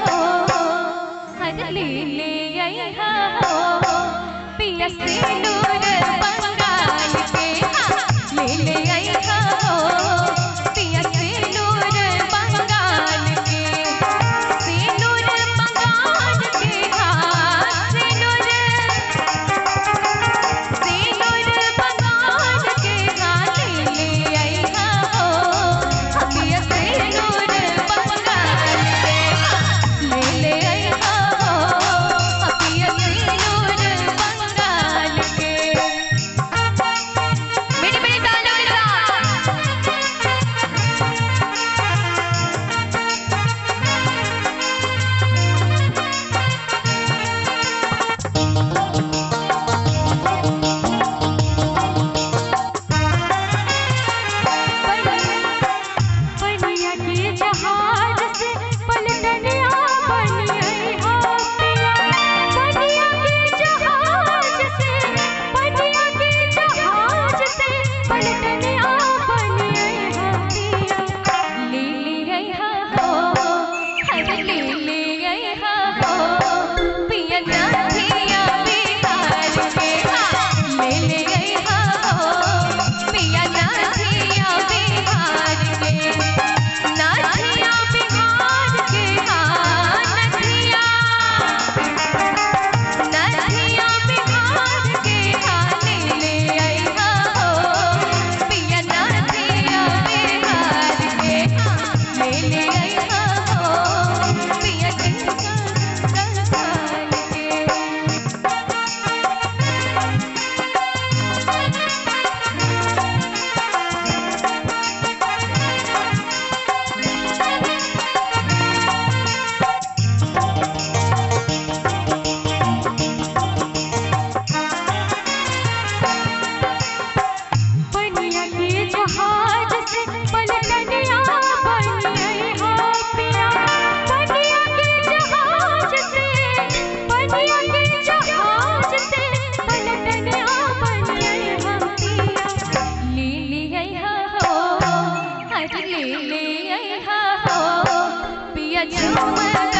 हो हर ले आइहा हो पिया सिंदूर बंगाल के ले आइहा हो पिया सिंदूर बंगाल के सिंदूर बंगाल के सिंदूर बंगाल के ले आइहा हो पिया सिंदूर बंगाल के ले आइहा हो पिया सिंदूर बंगाल के। मेरे मेरे तालों के पनिया के जहाज से पलटनिया बन आई हो पिया पनिया के जहाज से पलटनिया बन आई हो पिया ले आइहा हो हर ले आइहा हो पिया नाथिया बिहार के ले आइहा हो पिया नाथिया बिहार के नाथिया बिहार के नाथिया बिहार के ले आइहा हो पिया नाथिया बिहार के ले आइहा हो पिया संसार के। पनिया के जहाज से पलटनिया बन आई हो पिया पनिया के जहाज से पलटनिया बन आई हो पिया ले आइहा हो हर ले आइहा हो पिया झूमर